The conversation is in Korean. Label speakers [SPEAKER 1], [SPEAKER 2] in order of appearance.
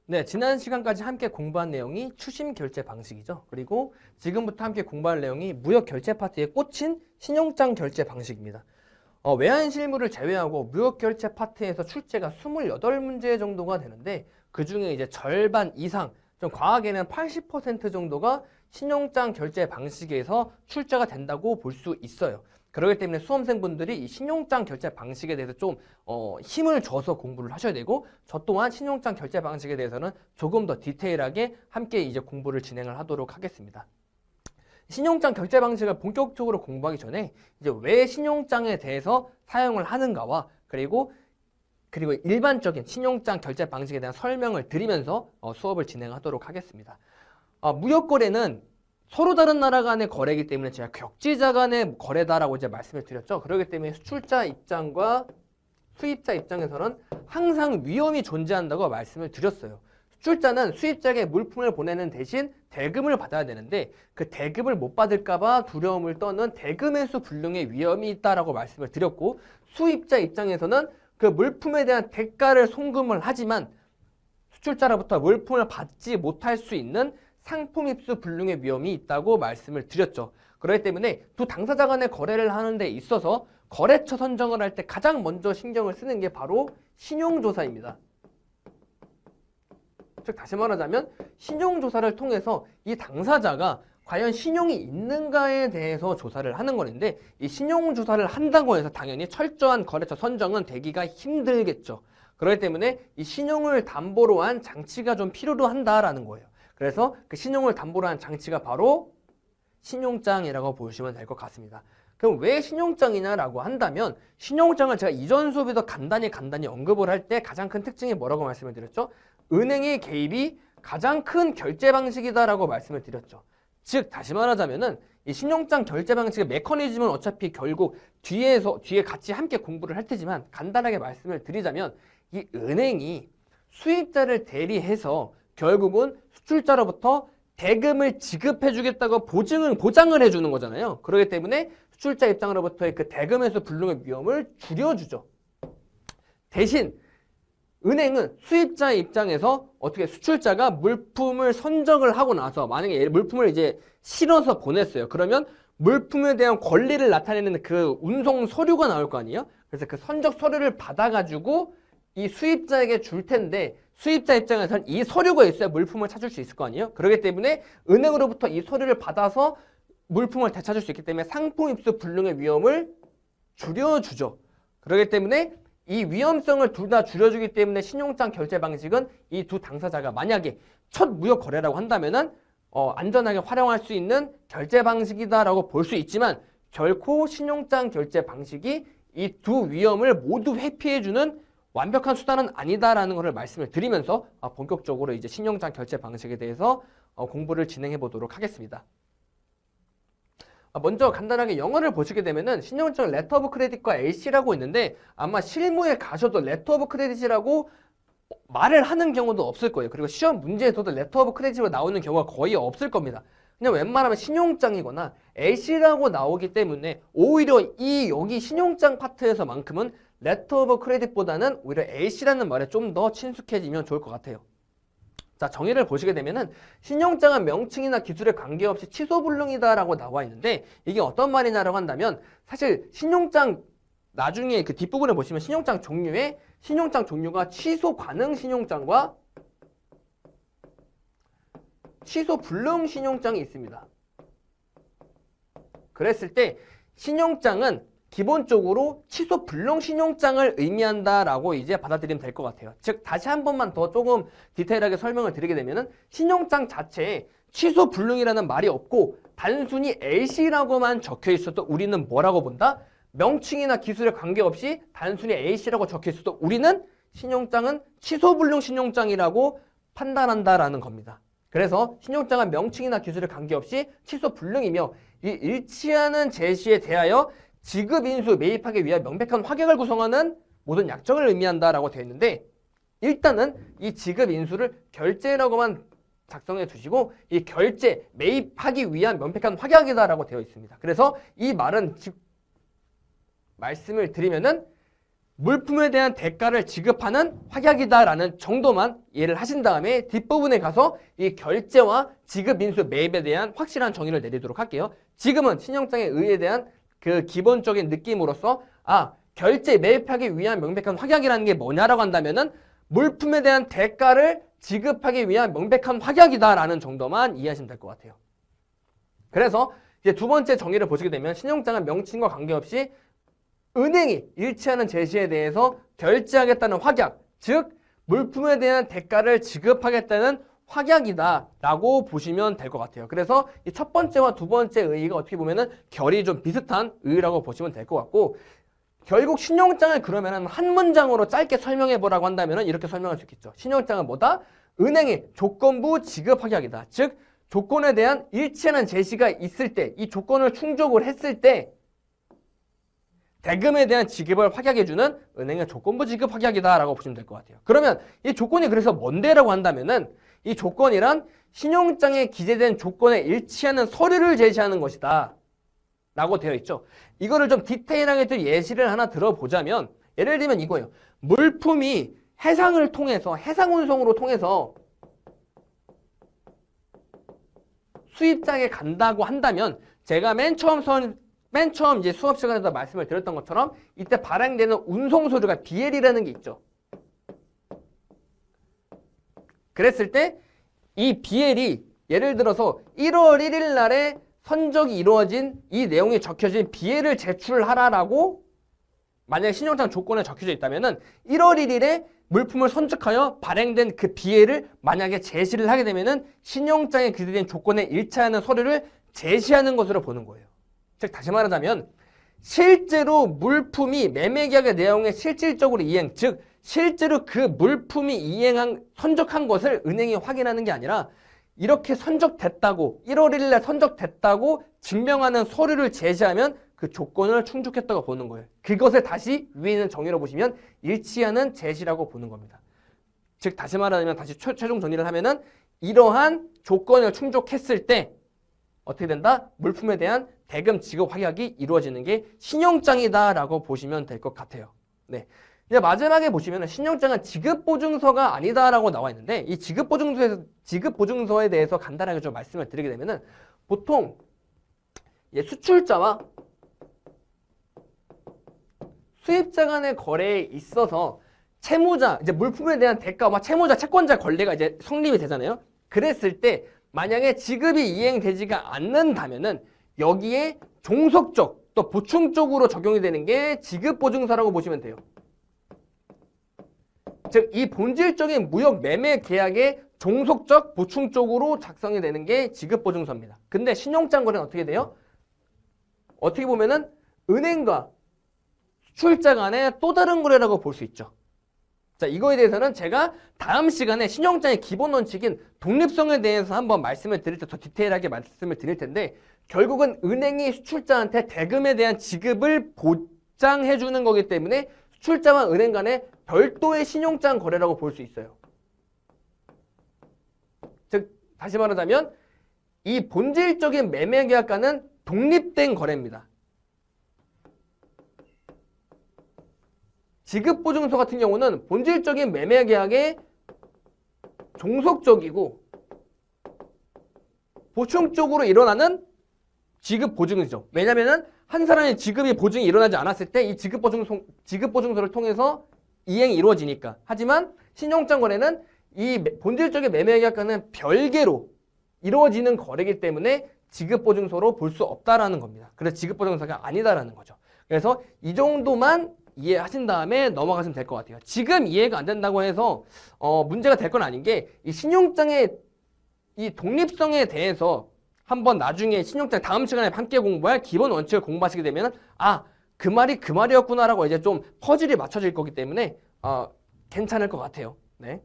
[SPEAKER 1] 네, 지난 시간까지 함께 공부한 내용이 추심 결제 방식이죠. 그리고 지금부터 함께 공부할 내용이 무역 결제 파트에 꽂힌 신용장 결제 방식입니다. 외환 실물을 제외하고 무역 결제 파트에서 출제가 28문제 정도가 되는데 그 중에 이제 절반 이상, 좀 과하게는 80% 정도가 신용장 결제 방식에서 출제가 된다고 볼 수 있어요. 그렇기 때문에 수험생분들이 이 신용장 결제 방식에 대해서 좀 힘을 줘서 공부를 하셔야 되고, 저 또한 신용장 결제 방식에 대해서는 조금 더 디테일하게 함께 이제 공부를 진행을 하도록 하겠습니다. 신용장 결제 방식을 본격적으로 공부하기 전에 이제 왜 신용장에 대해서 사용을 하는가와 그리고 일반적인 신용장 결제 방식에 대한 설명을 드리면서 수업을 진행하도록 하겠습니다. 무역거래는 서로 다른 나라 간의 거래이기 때문에 제가 격지자 간의 거래다라고 이제 말씀을 드렸죠. 그렇기 때문에 수출자 입장과 수입자 입장에서는 항상 위험이 존재한다고 말씀을 드렸어요. 수출자는 수입자에게 물품을 보내는 대신 대금을 받아야 되는데 그 대금을 못 받을까봐 두려움을 떠는 대금회수 불능의 위험이 있다라고 말씀을 드렸고, 수입자 입장에서는 그 물품에 대한 대가를 송금을 하지만 수출자로부터 물품을 받지 못할 수 있는 상품 입수 불능의 위험이 있다고 말씀을 드렸죠. 그렇기 때문에 두 당사자 간의 거래를 하는 데 있어서 거래처 선정을 할 때 가장 먼저 신경을 쓰는 게 바로 신용조사입니다. 즉 다시 말하자면 신용조사를 통해서 이 당사자가 과연 신용이 있는가에 대해서 조사를 하는 것인데, 이 신용조사를 한다고 해서 당연히 철저한 거래처 선정은 되기가 힘들겠죠. 그렇기 때문에 이 신용을 담보로 한 장치가 좀 필요로 한다라는 거예요. 그래서 그 신용을 담보로 한 장치가 바로 신용장이라고 보시면 될 것 같습니다. 그럼 왜 신용장이냐라고 한다면, 신용장을 제가 이전 수업에도 간단히 언급을 할 때 가장 큰 특징이 뭐라고 말씀을 드렸죠? 은행의 개입이 가장 큰 결제 방식이다라고 말씀을 드렸죠. 즉 다시 말하자면은 이 신용장 결제 방식의 메커니즘은 어차피 결국 뒤에 같이 함께 공부를 할 테지만 간단하게 말씀을 드리자면, 이 은행이 수입자를 대리해서 결국은 수출자로부터 대금을 지급해 주겠다고 보장을 해주는 거잖아요. 그렇기 때문에 수출자 입장으로부터의 그 대금에서 불능의 위험을 줄여주죠. 대신 은행은 수입자 입장에서 어떻게 수출자가 물품을 선적을 하고 나서 만약에 물품을 이제 실어서 보냈어요. 그러면 물품에 대한 권리를 나타내는 그 운송 서류가 나올 거 아니에요? 그래서 그 선적 서류를 받아가지고 이 수입자에게 줄 텐데, 수입자 입장에서는 이 서류가 있어야 물품을 찾을 수 있을 거 아니에요? 그렇기 때문에 은행으로부터 이 서류를 받아서 물품을 되찾을 수 있기 때문에 상품 입수 불능의 위험을 줄여주죠. 그렇기 때문에 이 위험성을 둘 다 줄여주기 때문에 신용장 결제 방식은 이 두 당사자가 만약에 첫 무역 거래라고 한다면은 안전하게 활용할 수 있는 결제 방식이다라고 볼 수 있지만, 결코 신용장 결제 방식이 이 두 위험을 모두 회피해주는 완벽한 수단은 아니다라는 것을 말씀을 드리면서 본격적으로 이제 신용장 결제 방식에 대해서 공부를 진행해 보도록 하겠습니다. 먼저 간단하게 영어를 보시게 되면은 신용장 레터 오브 크레딧과 LC라고 있는데, 아마 실무에 가셔도 레터 오브 크레딧이라고 말을 하는 경우도 없을 거예요. 그리고 시험 문제에서도 레터 오브 크레딧으로 나오는 경우가 거의 없을 겁니다. 그냥 웬만하면 신용장이거나 LC라고 나오기 때문에 오히려 여기 신용장 파트에서만큼은 레터 오브 크레딧보다는 오히려 LC라는 말에 좀 더 친숙해지면 좋을 것 같아요. 자, 정의를 보시게 되면은 신용장은 명칭이나 기술에 관계없이 취소불능이다라고 나와 있는데, 이게 어떤 말이냐라고 한다면, 사실 신용장 나중에 그 뒷부분에 보시면 신용장 종류가 취소 가능 신용장과 취소 불능 신용장이 있습니다. 그랬을 때 신용장은 기본적으로 취소 불능 신용장을 의미한다라고 이제 받아들이면 될 것 같아요. 즉 다시 한 번만 더 조금 디테일하게 설명을 드리게 되면은, 신용장 자체에 취소 불능이라는 말이 없고 단순히 LC라고만 적혀 있어도 우리는 뭐라고 본다? 명칭이나 기술에 관계없이 단순히 LC라고 적혀 있어도 우리는 신용장은 취소 불능 신용장이라고 판단한다라는 겁니다. 그래서 신용장은 명칭이나 기술에 관계없이 취소 불능이며, 이 일치하는 제시에 대하여 지급 인수 매입하기 위한 명백한 확약을 구성하는 모든 약정을 의미한다라고 되어 있는데, 일단은 이 지급 인수를 결제라고만 작성해 두시고, 이 결제 매입하기 위한 명백한 확약이다라고 되어 있습니다. 그래서 이 말은 말씀을 드리면은 물품에 대한 대가를 지급하는 확약이다라는 정도만 이해를 하신 다음에 뒷부분에 가서 이 결제와 지급 인수 매입에 대한 확실한 정의를 내리도록 할게요. 지금은 신용장의 의의에 대한 그 기본적인 느낌으로서 결제 매입하기 위한 명백한 확약이라는 게 뭐냐라고 한다면은 물품에 대한 대가를 지급하기 위한 명백한 확약이다라는 정도만 이해하시면 될 것 같아요. 그래서 이제 두 번째 정의를 보시게 되면 신용장은 명칭과 관계없이 은행이 일치하는 제시에 대해서 결제하겠다는 확약, 즉 물품에 대한 대가를 지급하겠다는 확약이다라고 보시면 될 것 같아요. 그래서 이 첫 번째와 두 번째 의의가 어떻게 보면은 결이 좀 비슷한 의의라고 보시면 될 것 같고, 결국 신용장을 그러면은 한 문장으로 짧게 설명해 보라고 한다면은 이렇게 설명할 수 있겠죠. 신용장은 뭐다? 은행의 조건부 지급 확약이다. 즉 조건에 대한 일치하는 제시가 있을 때, 이 조건을 충족을 했을 때 대금에 대한 지급을 확약해주는 은행의 조건부 지급 확약이다라고 보시면 될 것 같아요. 그러면 이 조건이 그래서 뭔데라고 한다면은 이 조건이란 신용장에 기재된 조건에 일치하는 서류를 제시하는 것이다 라고 되어 있죠. 이거를 좀 디테일하게 또 예시를 하나 들어보자면, 예를 들면 이거예요. 물품이 해상을 통해서, 해상운송으로 통해서 수입장에 간다고 한다면, 제가 맨 처음 이제 수업 시간에서 말씀을 드렸던 것처럼 이때 발행되는 운송 서류가 BL이라는 게 있죠. 그랬을 때 이 BL이 예를 들어서 1월 1일 날에 선적이 이루어진 이 내용이 적혀진 BL을 제출하라라고 만약에 신용장 조건에 적혀져 있다면은 1월 1일에 물품을 선적하여 발행된 그 BL을 만약에 제시를 하게 되면은 신용장에 기재된 조건에 일치하는 서류를 제시하는 것으로 보는 거예요. 즉 다시 말하자면 실제로 물품이 매매계약의 내용에 실질적으로 이행, 즉 실제로 그 물품이 선적한 것을 은행이 확인하는 게 아니라 이렇게 선적됐다고, 1월 1일 날 선적됐다고 증명하는 서류를 제시하면 그 조건을 충족했다고 보는 거예요. 그것을 다시 위에 있는 정의로 보시면 일치하는 제시라고 보는 겁니다. 즉 다시 말하자면, 다시 최종 정리를 하면은 이러한 조건을 충족했을 때 어떻게 된다? 물품에 대한 대금 지급 확약이 이루어지는 게 신용장이다라고 보시면 될 것 같아요. 네. 이제 마지막에 보시면 신용장은 지급보증서가 아니다라고 나와 있는데, 이 지급보증서에 대해서 간단하게 좀 말씀을 드리게 되면은 보통 수출자와 수입자 간의 거래에 있어서 채무자, 이제 물품에 대한 대가와 채무자, 채권자 권리가 이제 성립이 되잖아요. 그랬을 때 만약에 지급이 이행되지가 않는다면은 여기에 종속적 또 보충적으로 적용이 되는 게 지급보증서라고 보시면 돼요. 즉 이 본질적인 무역 매매 계약의 종속적 보충적으로 작성이 되는 게 지급보증서입니다. 근데 신용장 거래는 어떻게 돼요? 어떻게 보면은 은행과 수출자 간의 또 다른 거래라고 볼 수 있죠. 자, 이거에 대해서는 제가 다음 시간에 신용장의 기본 원칙인 독립성에 대해서 한번 말씀을 드릴 때 더 디테일하게 말씀을 드릴 텐데, 결국은 은행이 수출자한테 대금에 대한 지급을 보장해 주는 거기 때문에 수출자와 은행 간의 별도의 신용장 거래라고 볼 수 있어요. 즉 다시 말하자면 이 본질적인 매매 계약과는 독립된 거래입니다. 지급보증서 같은 경우는 본질적인 매매 계약의 종속적이고 보충적으로 일어나는 지급보증이죠. 왜냐면은 한 사람의 지급이 보증이 일어나지 않았을 때 이 지급보증서를 통해서 이행이 이루어지니까. 하지만 신용장 거래는 이 본질적인 매매 계약과는 별개로 이루어지는 거래이기 때문에 지급보증서로 볼 수 없다라는 겁니다. 그래서 지급보증서가 아니다라는 거죠. 그래서 이 정도만 이해하신 다음에 넘어가시면 될 것 같아요. 지금 이해가 안 된다고 해서 문제가 될 건 아닌 게, 이 신용장의 이 독립성에 대해서 한번 나중에 신용장 다음 시간에 함께 공부할 기본 원칙을 공부하시게 되면 그 말이 그 말이었구나라고 이제 좀 퍼즐이 맞춰질 거기 때문에 괜찮을 것 같아요. 네.